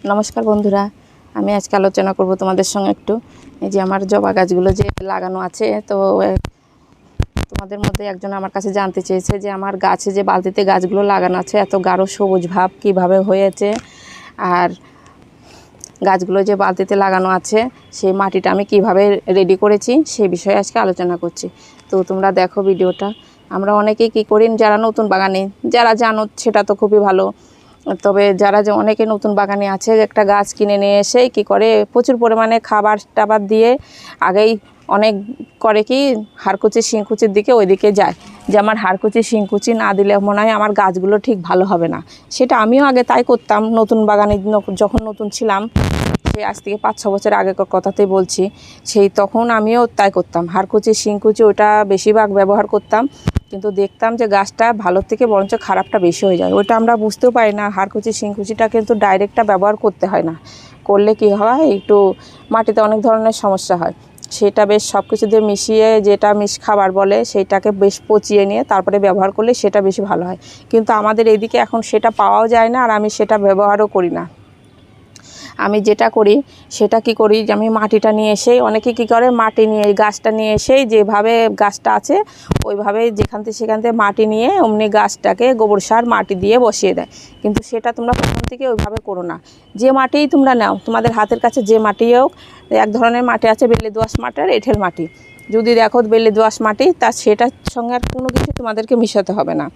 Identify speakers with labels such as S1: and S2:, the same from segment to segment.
S1: নমস্কার বন্ধুরা, আমি আজকে আলোচনা করব তোমাদের সঙ্গে একটু এই যে আমার জবা গাছগুলো যে লাগানো আছে। তো তোমাদের মধ্যে একজন আমার কাছে জানতে চেয়েছে যে আমার গাছে যে বালতিতে গাছগুলো লাগানো আছে এত গাঢ় সবুজ ভাব কীভাবে হয়েছে, আর গাছগুলো যে বালতিতে লাগানো আছে সেই মাটিটা আমি কিভাবে রেডি করেছি সেই বিষয়ে আজকে আলোচনা করছি। তো তোমরা দেখো ভিডিওটা। আমরা অনেকেই কী করি, যারা নতুন বাগানে যারা জানো সেটা তো খুবই ভালো, তবে যারা যে অনেকে নতুন বাগানে আছে একটা গাছ কিনে নিয়ে এসে কী করে প্রচুর পরিমাণে খাবার টাবার দিয়ে আগেই অনেক করে কি হাড়কুচি শিংকুচির দিকে ওইদিকে যায় যে আমার হাড়কুচি শিংকুচি না দিলে মনে হয় আমার গাছগুলো ঠিক ভালো হবে না। সেটা আমিও আগে তাই করতাম, নতুন বাগানে যখন নতুন ছিলাম, সেই আজ থেকে 5-6 বছর আগেকার কথাতেই বলছি, সেই তখন আমিও তাই করতাম, হাড়কুচি শিংকুচি ওটা বেশিরভাগ ব্যবহার করতাম। কিন্তু দেখতাম যে গাছটা ভালোর থেকে বরঞ্চ খারাপটা বেশি হয়ে যায়। ওইটা আমরা বুঝতেও পারি না, হাড়কুচি শিংকুচিটা কিন্তু ডাইরেক্টটা ব্যবহার করতে হয় না, করলে কি হয় একটু মাটিতে অনেক ধরনের সমস্যা হয়। সেটা বেশ সব কিছু দিয়ে মিশিয়ে, যেটা খাবার বলে সেইটাকে বেশ পচিয়ে নিয়ে তারপরে ব্যবহার করলে সেটা বেশি ভালো হয়। কিন্তু আমাদের এইদিকে এখন সেটা পাওয়াও যায় না, আর আমি সেটা ব্যবহারও করি না। আমি যেটা করি সেটা কি করি যে আমি মাটিটা নিয়ে এসেই, অনেকে কী করে মাটি নিয়ে গাছটা নিয়ে এসেই যেভাবে গাছটা আছে ওইভাবে যেখান থেকে সেখান থেকে মাটি নিয়ে অমনি গাছটাকে গোবর সার মাটি দিয়ে বসিয়ে দেয়। কিন্তু সেটা তোমরা প্রথম থেকে ওইভাবে করো না। যে মাটিই তোমরা নাও, তোমাদের হাতের কাছে যে মাটি হোক, এক ধরনের মাটি আছে বেলে দোআঁশ মাটি আর এঁঠেল মাটি। যদি দেখো বেলে দোআঁশ মাটি, তা সেটার সঙ্গে আর কোনো কিছু তোমাদেরকে মিশাতে হবে না।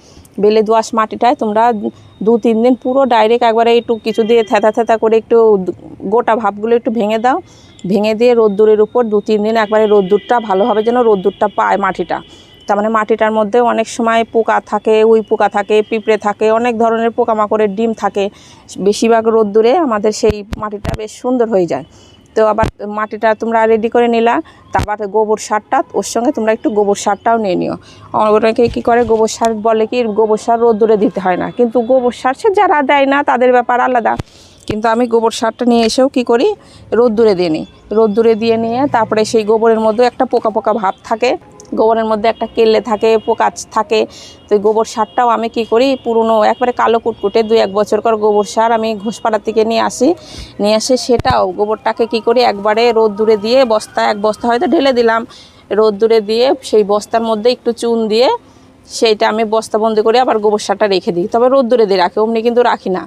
S1: বেলে দোআঁশ মাটিটায় তোমরা 2-3 দিন পুরো ডাইরেক্ট একবারে একটু কিছু দিয়ে থেতা করে একটু গোটা ভাবগুলো একটু ভেঙে দাও, ভেঙে দিয়ে রোদ্দুরের উপর 2-3 দিন একবারে রোদ্দুরটা ভালোভাবে যেন রোদ্দুরটা পায় মাটিটা। তার মানে মাটিটার মধ্যে অনেক সময় পোকা থাকে, উই পোকা থাকে, পিঁপড়ে থাকে, অনেক ধরনের পোকামাকড়ের ডিম থাকে। বেশিরভাগ রোদ্দুরে আমাদের সেই মাটিটা বেশ সুন্দর হয়ে যায়। তো আবার মাটিটা তোমরা রেডি করে নিলা, তারপর গোবর সারটা ওর সঙ্গে তোমরা একটু গোবর সারটাও নিয়ে নিও। ওটাকে কী করে গোবর সার বলে কি, গোবর সার রোদ্দুরে দিতে হয় না, কিন্তু গোবর সার সে যারা দেয় না তাদের ব্যাপার আলাদা। কিন্তু আমি গোবর সারটা নিয়ে এসেও কী করি, রোদ্দুরে দিয়ে নিই। রোদ্দুরে দিয়ে নিয়ে তারপরে সেই গোবরের মধ্যে একটা পোকা পোকা ভাব থাকে, গোবরের মধ্যে একটা কেল্লে থাকে, পোকা থাকে। তো গোবর সারটাও আমি কী করি, পুরনো একবারে কালো কুটকুটে 2-1 বছরকার গোবর সার আমি ঘোষপাড়া থেকে নিয়ে এসে সেটাও গোবরটাকে কী করি একবারে রোদ্দুরে দিয়ে এক বস্তা হয়তো ঢেলে দিলাম, রোদ্দুরে দিয়ে সেই বস্তার মধ্যে একটু চুন দিয়ে সেইটা আমি বস্তাবন্দি করে আবার গোবর সারটা রেখে দিই। তবে রোদ্দুরে দিয়ে রাখি, অমনি কিন্তু রাখি না।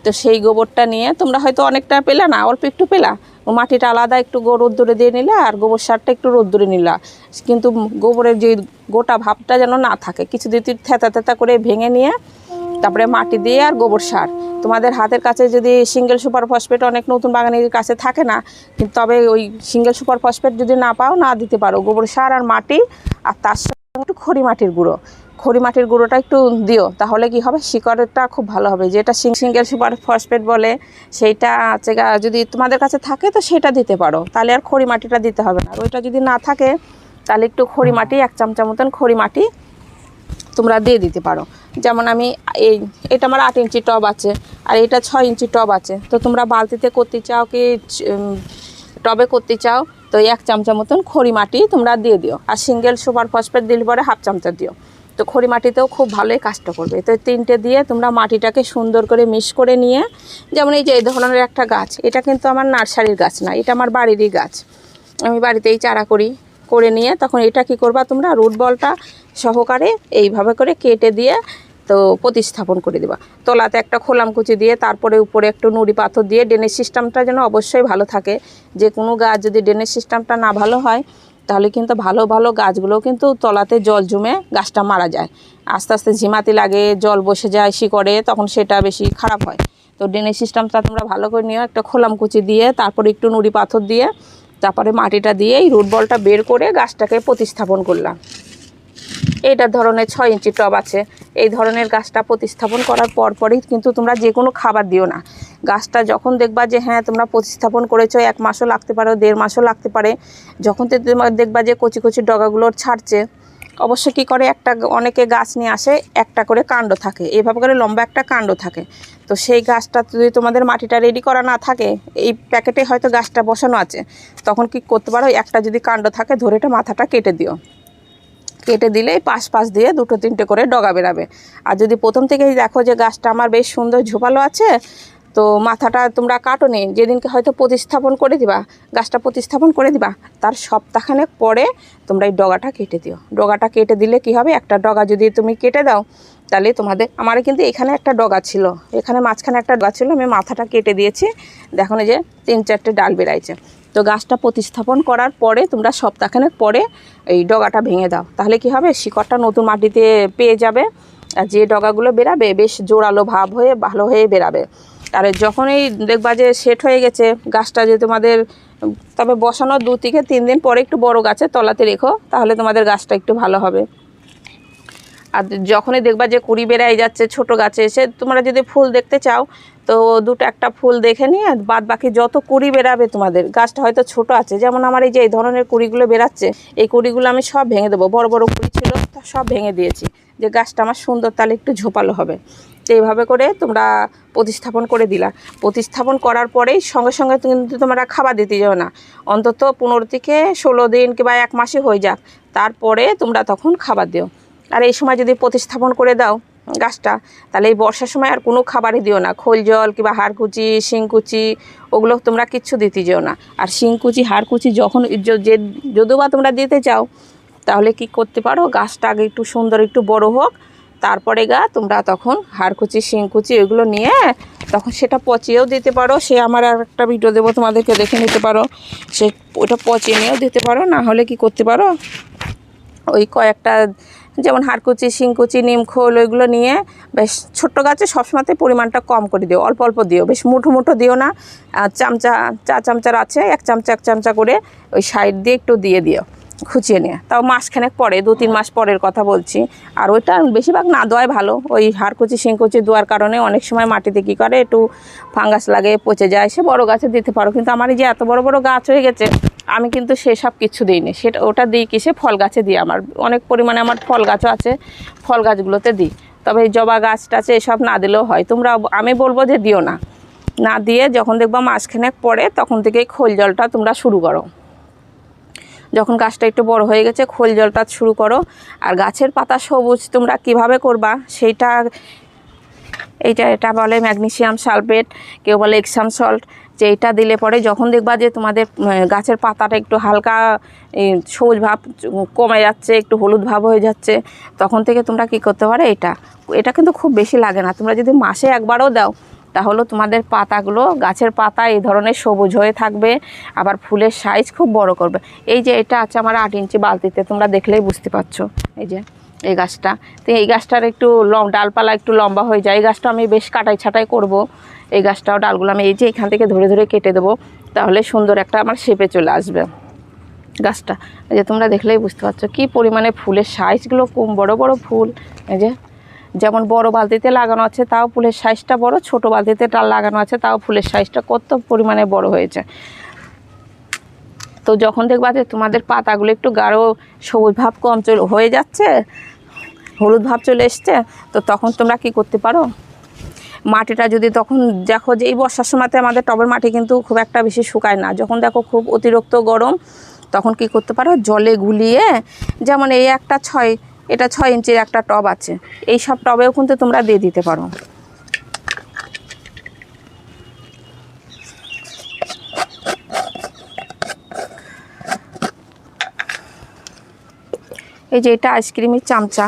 S1: তো সেই গোবরটা নিয়ে তোমরা হয়তো অনেকটা পেলা না, অল্প একটু পেলা, মাটিটা আলাদা একটু রোদ্দুরে দিয়ে নিলে আর গোবর সারটা একটু রোদ্দুরে নিলা। কিন্তু গোবরের যে গোটা ভাবটা যেন না থাকে, কিছু দিয়ে থেতা করে ভেঙে নিয়ে তারপরে মাটি দিয়ে আর গোবর সার। তোমাদের হাতের কাছে যদি সিঙ্গেল সুপার ফসফেট অনেক নতুন বাগানের কাছে থাকে না, কিন্তু তবে ওই সিঙ্গেল সুপার ফসফেট যদি না পাও, না দিতে পারো, গোবর সার আর মাটি, আর তার সঙ্গে একটু খড়ি মাটির গুঁড়োটা একটু দিও, তাহলে কি হবে শিকড়টা খুব ভালো হবে। যেটা সিঙ্গেল সুপার ফসফেট বলে সেইটা আছে, যদি তোমাদের কাছে থাকে তো সেটা দিতে পারো, তাহলে আর খড়ি মাটিটা দিতে হবে না। আর ওইটা যদি না থাকে তাহলে একটু খড়ি মাটি 1 চামচা মতন খড়ি মাটি তোমরা দিয়ে দিতে পারো। যেমন আমি এটা আমার 8 ইঞ্চি টব আছে, আর এটা 6 ইঞ্চি টব আছে। তো তোমরা বালতিতে করতে চাও কি টবে করতে চাও, তো 1 চামচা মতন খড়ি মাটি তোমরা দিয়ে দিও, আর সিঙ্গেল সুপার ফসফেট দিলে পরে 1/2 চামচা দিও। তো খড়ি মাটিতেও খুব ভালোই কাজটা করবে। তো 3টে দিয়ে তোমরা মাটিটাকে সুন্দর করে মিক্স করে নিয়ে, যেমন এই যে এই ধরনের একটা গাছ, এটা কিন্তু আমার নার্সারির গাছ না, এটা আমার বাড়িরই গাছ, আমি বাড়িতেই চারা করে নিয়ে তখন এটা কি করবা তোমরা, রুট বলটা সহকারে এইভাবে করে কেটে দিয়ে তো প্রতিস্থাপন করে দেবা। তলাতে একটা খোলামকুচি দিয়ে তারপরে উপরে একটু নুড়ি পাথর দিয়ে, ড্রেনেজ সিস্টেমটা যেন অবশ্যই ভালো থাকে। যে কোনো গাছ যদি ড্রেনেজ সিস্টেমটা না ভালো হয় তাহলে কিন্তু ভালো গাছগুলো কিন্তু তলাতে জল জমে গাছটা মারা যায়, আস্তে আস্তে ঝিমাতে লাগে, জল বসে যায় শিকড়ে, তখন সেটা বেশি খারাপ হয়। তো ড্রেনেজ সিস্টেমটা তোমরা ভালো করে নিও, একটা খোলামকুচি দিয়ে তারপরে একটু নুড়ি পাথর দিয়ে তারপরে মাটিটা দিয়ে এই রুট বলটা বের করে গাছটাকে প্রতিস্থাপন করলাম। এইটার ধরনের 6 ইঞ্চি টব আছে, এই ধরনের গাছটা প্রতিস্থাপন করার পরই কিন্তু তোমরা যে কোনো খাবার দিও না। গাছটা যখন দেখবা যে হ্যাঁ তোমরা প্রতিস্থাপন করেছো, 1 মাসও লাগতে পারে, 1.5 মাসও লাগতে পারে, যখন দেখবা যে কচি ডগাগুলো ছাড়ছে, অবশ্য কী করে অনেকে গাছ নিয়ে আসে, একটা করে কাণ্ড থাকে, এভাবে করে লম্বা একটা কাণ্ড থাকে। তো সেই গাছটা যদি তোমাদের মাটিটা রেডি করা না থাকে, এই প্যাকেটে হয়তো গাছটা বসানো আছে, তখন কি করতে পারো, একটা যদি কাণ্ড থাকে ধরে এটা মাথাটা কেটে দিও, কেটে দিলেই পাশ দিয়ে 2-3টে করে ডগা বেরাবে। আর যদি প্রথম থেকেই দেখো যে গাছটা আমার বেশ সুন্দর ঝোপালো আছে, তো মাথাটা তোমরা কাটো নি, যেদিনকে হয়তো প্রতিস্থাপন করে দিবা, গাছটা প্রতিস্থাপন করে দিবা, তার সপ্তাহখানেক পরে তোমরা এই ডগাটা কেটে দিও। ডগাটা কেটে দিলে কি হবে, একটা ডগা যদি তুমি কেটে দাও তাহলে তোমাদের, আমার কিন্তু এখানে একটা ডগা ছিল, এখানে মাঝখানে একটা ডগা ছিল, আমি মাথাটা কেটে দিয়েছি, দেখো যে 3-4টে ডাল বেরাইছে। তো গাছটা প্রতিস্থাপন করার পরে তোমরা সপ্তাহখানেক পরে এই ডগাটা ভেঙে দাও, তাহলে কি হবে, শিকড়টা নতুন মাটিতে পেয়ে যাবে, আর যে ডগাগুলো বেরাবে বেশ জোরালো ভাব হয়ে ভালো হয়ে বেরাবে। আর যখনই দেখবা যে সেট হয়ে গেছে গাছটা, যে তোমাদের, তবে বসানোর 2 থেকে 3 দিন পরে একটু বড় গাছের তলাতে রেখো, তাহলে তোমাদের গাছটা একটু ভালো হবে। আর যখনই দেখবা যে কুড়ি বেড়াই যাচ্ছে ছোট গাছে এসে, তোমরা যদি ফুল দেখতে চাও তো 2-1টা ফুল দেখে নিয়ে বাদ বাকি যত কুড়ি বেরাবে তোমাদের, গাছটা হয়তো ছোট আছে, যেমন আমার এই যে এই ধরনের কুড়িগুলো বেরাচ্ছে, এই কুড়িগুলো আমি সব ভেঙে দেবো, বড় বড় কুড়ি ছিল সব ভেঙে দিয়েছি, যে গাছটা আমার সুন্দর তাহলে একটু ঝোপালো হবে। তো এইভাবে করে তোমরা প্রতিস্থাপন করে দিলা। প্রতিস্থাপন করার পরেই সঙ্গে সঙ্গে কিন্তু তোমরা খাবার দিতে যাও না, অন্তত 15 থেকে 16 দিন কিংবা 1 মাসই হয়ে যাক, তারপরে তোমরা তখন খাবার দিও। আর এই সময় যদি প্রতিস্থাপন করে দাও গাছটা, তাহলে এই বর্ষার সময় আর কোনো খাবারই দিও না, খোল জল কিংবা হাড়কুচি শিংকুচি ওগুলো তোমরা কিচ্ছু দিতে যেও না। আর শিংকুচি হাড়কুচি যখন যদিও বা তোমরা দিতে চাও, তাহলে কি করতে পারো, গাছটা আগে একটু সুন্দর একটু বড় হোক, তারপরে তোমরা তখন হাড়কুচি শিংকুচি এগুলো নিয়ে তখন সেটা পচিয়েও দিতে পারো। সে আমার আর একটা ভিডিও দেবো, তোমাদেরকে দেখে নিতে পারো, সে ওটা পচিয়ে নিয়েও দিতে পারো। না হলে কি করতে পারো, ওই কয়েকটা যেমন হাড়কুচি শিংকুচি নিমখোল ওইগুলো নিয়ে বেশ ছোট্ট গাছে সবসময়তে পরিমাণটা কম করে দিও, অল্প অল্প দিও, বেশ মুঠো মুঠো দিও না, চা চামচার আছে 1 চামচা করে ওই সাইড দিয়ে একটু দিয়ে দিও খুঁচিয়ে নিয়ে, তাও মাসখানেক পরে, 2-3 মাস পরের কথা বলছি। আর ওইটা বেশিরভাগ না দেওয়াই ভালো, ওই হাড়কুচি শিংকুচি দেওয়ার কারণে অনেক সময় মাটিতে কী করে একটু ফাঙ্গাস লাগে, পচে যায়, সে বড় গাছে দিতে পারো। কিন্তু আমার এই যে এত বড় বড় গাছ হয়ে গেছে, আমি কিন্তু সেসব কিছু দিইনি, সেটা ওটা দিই কিসে, ফল গাছে দিই, আমার অনেক পরিমাণে আমার ফল গাছও আছে, ফল গাছগুলোতে দিই। তবে এই জবা গাছটা আছে এসব না দিলেও হয়, তোমরা, আমি বলবো যে দিও না, না দিয়ে যখন দেখবা মাসখানেক পরে তখন থেকে খোল জলটা তোমরা শুরু করো। যখন গাছটা একটু বড় হয়ে গেছে খোল জলটা শুরু করো। আর গাছের পাতা সবুজ তোমরা কিভাবে করবা সেইটা, এটা বলে ম্যাগনেসিয়াম সালফেট, কেউ বলে এক্সাম সল্ট, যে এটা দিলে পরে যখন দেখবা যে তোমাদের গাছের পাতাটা একটু হালকা সবুজ ভাব কমে যাচ্ছে, একটু হলুদ ভাব হয়ে যাচ্ছে, তখন থেকে তোমরা কি করতে পারো, এটা কিন্তু খুব বেশি লাগে না, তোমরা যদি মাসে একবারও দাও তাহলে তোমাদের পাতাগুলো, গাছের পাতা এই ধরনের সবুজ হয়ে থাকবে, আবার ফুলের সাইজ খুব বড় করবে। এই যে এটা আছে আমার 8 ইঞ্চি বালতিতে, তোমরা দেখলেই বুঝতে পারছো, এই যে এই গাছটা, তো এই গাছটার একটু ডালপালা একটু লম্বা হয়ে যায়, এই গাছটা আমি বেশ কাটাই ছাটাই করব, এই গাছটাও ডালগুলো আমি এই যে এখান থেকে ধরে ধরে কেটে দেবো, তাহলে সুন্দর একটা আমার শেপে চলে আসবে গাছটা। এই যে তোমরা দেখলেই বুঝতে পারছো কী পরিমাণে ফুলের সাইজগুলো কম, বড় বড় ফুল, এই যে যেমন বড় বালতিতে লাগানো আছে তাও ফুলের সাইজটা বড়, ছোট বালতিতে ডাল লাগানো আছে তাও ফুলের সাইজটা কত পরিমাণে বড় হয়েছে। তো যখন দেখবা যে তোমাদের পাতাগুলো একটু গাঢ় সবুজ ভাব কম হয়ে যাচ্ছে, হলুদ ভাব চলে এসছে, তো তখন তোমরা কি করতে পারো, মাটিটা যদি তখন দেখো যে এই বর্ষার সময়তে আমাদের টবের মাটি কিন্তু খুব একটা বেশি শুকায় না, যখন দেখো খুব অতিরিক্ত গরম, তখন কি করতে পারো, জলে গুলিয়ে, যেমন এই একটা 6 ইঞ্চির একটা টব আছে, এই সব টবেও কিন্তু তোমরা দিয়ে দিতে পারো। এই যে এটা আইসক্রিমের চামচা,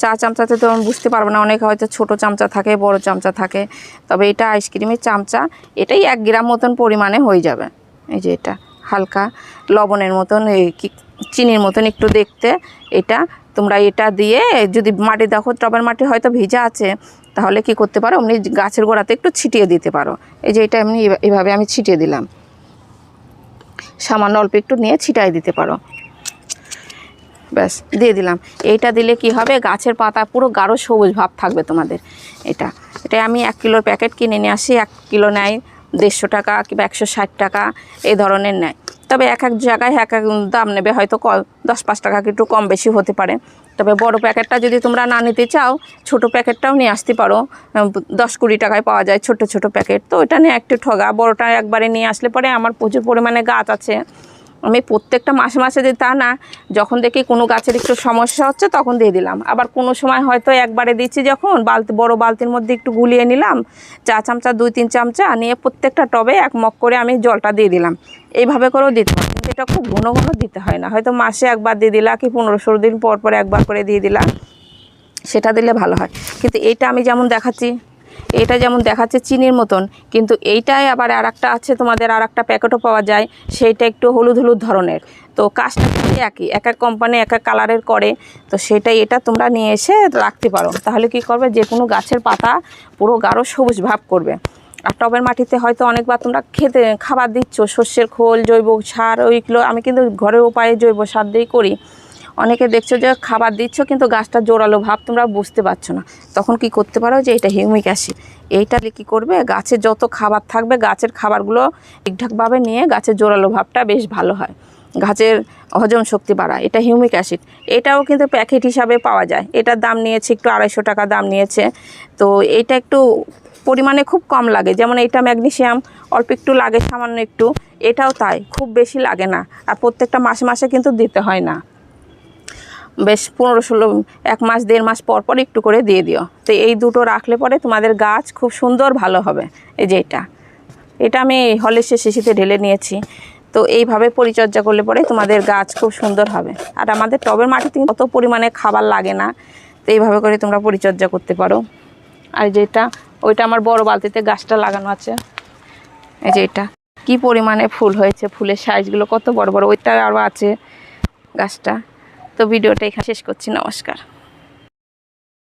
S1: চা চামচাতে তো আমি বুঝতে পারবো না, অনেকে হয়তো ছোটো চামচা থাকে, বড় চামচা থাকে, তবে এটা আইসক্রিমের চামচা, এটাই 1 গ্রাম মতন পরিমাণে হয়ে যাবে। এই যে এটা হালকা লবণের মতন, এই চিনির মতন একটু দেখতে, এটা তোমরা এটা দিয়ে যদি মাটি দেখো টবের মাটি হয়তো ভিজা আছে, তাহলে কি করতে পারো, এমনি গাছের গোড়াতে একটু ছিটিয়ে দিতে পারো। এই যে এটা এমনি এভাবে আমি ছিটিয়ে দিলাম, সামান্য অল্প একটু নিয়ে ছিটাই দিতে পারো, ব্যাস দিয়ে দিলাম। এইটা দিলে কি হবে, গাছের পাতা পুরো গাঢ় সবুজ ভাব থাকবে তোমাদের। এটা আমি 1 কিলোর প্যাকেট কিনে নিয়ে আসি, 1 কিলো নেয় 150 টাকা কিংবা 160 টাকা এই ধরনের নেয়, তবে এক জায়গায় এক দাম নেবে, হয়তো 10-5 টাকা একটু কম বেশি হতে পারে। তবে বড় প্যাকেটটা যদি তোমরা না নিতে চাও, ছোট প্যাকেটটাও নিয়ে আসতে পারো, 10-20 টাকায় পাওয়া যায় ছোট প্যাকেট, তো ওটা নিয়ে একটু ঠগা, বড়টা একবারে নিয়ে আসলে পরে আমার প্রচুর পরিমাণে গাছ আছে, আমি প্রত্যেকটা মাসে মাসে দিই তা না, যখন দেখি কোনো গাছের একটু সমস্যা হচ্ছে তখন দিয়ে দিলাম। আবার কোনো সময় হয়তো একবারে দিচ্ছি, যখন বালতি বড় বালতির মধ্যে একটু গুলিয়ে নিলাম, 4 চামচা 2-3 চামচা নিয়ে প্রত্যেকটা টবে 1 মগ করে আমি জলটা দিয়ে দিলাম। এইভাবে করেও দিতে হয়, কিন্তু এটা খুব ঘন ঘন দিতে হয় না, হয়তো মাসে একবার দিয়ে দিলা কি 15-16 দিন পর পর একবার করে দিয়ে দিলাম, সেটা দিলে ভালো হয়। কিন্তু এইটা আমি যেমন দেখাচ্ছি, এটা যেমন দেখাচ্ছে চিনির মতন, কিন্তু এইটাই আবার আর একটা আছে, তোমাদের আর একটা প্যাকেটও পাওয়া যায়, সেইটা একটু হলুদ হলুদ ধরনের। তো কাজটা কিন্তু একই, এক এক কোম্পানি এক এক কালারের করে। তো সেটাই, এটা তোমরা নিয়ে এসে রাখতে পারো, তাহলে কি করবে, যে কোনো গাছের পাতা পুরো গাঢ় সবুজ ভাব করবে। আর টবের মাটিতে হয়তো অনেকবার তোমরা খাবার দিচ্ছ, শস্যের খোল, জৈব সার, ওইগুলো আমি কিন্তু ঘরের উপায়ে জৈব সার দিয়েই করি। অনেকে দেখছো যে খাবার দিচ্ছ কিন্তু গাছটা জোরালো ভাব তোমরা বুঝতে পারছো না, তখন কি করতে পারো, যে এটা হিউমিক অ্যাসিড, এইটা কী করবে, গাছে যত খাবার থাকবে গাছের খাবারগুলো ঠিকঠাকভাবে নিয়ে গাছের জোরালো ভাবটা বেশ ভালো হয়, গাছের হজম শক্তি বাড়ায়। এটা হিউমিক অ্যাসিড, এটাও কিন্তু প্যাকেট হিসাবে পাওয়া যায়। এটার দাম নিয়েছে একটু 250 টাকা দাম নিয়েছে। তো এইটা একটু পরিমাণে খুব কম লাগে, যেমন এটা ম্যাগনেসিয়াম অল্প একটু লাগে, সামান্য একটু, এটাও তাই, খুব বেশি লাগে না। আর প্রত্যেকটা মাসে মাসে কিন্তু দিতে হয় না, বেশ 15-16 1 মাস 1.5 মাস পর পর একটু করে দিয়ে দিও। তো এই দুটো রাখলে পরে তোমাদের গাছ খুব সুন্দর ভালো হবে। এই যে এটা আমি হলিক্সের শিশিতে ঢেলে নিয়েছি। তো এইভাবে পরিচর্যা করলে পরে তোমাদের গাছ খুব সুন্দর হবে। আর আমাদের টবের মাটিতে অত পরিমাণে খাবার লাগে না, তো এইভাবে করে তোমরা পরিচর্যা করতে পারো। আর যেটা ওইটা আমার বড় বালতিতে গাছটা লাগানো আছে, এই যে এটা কী পরিমাণে ফুল হয়েছে, ফুলের সাইজগুলো কত বড় বড়, ওইটা আরও আছে গাছটা। তো ভিডিওটা এখানে শেষ করছি, নমস্কার।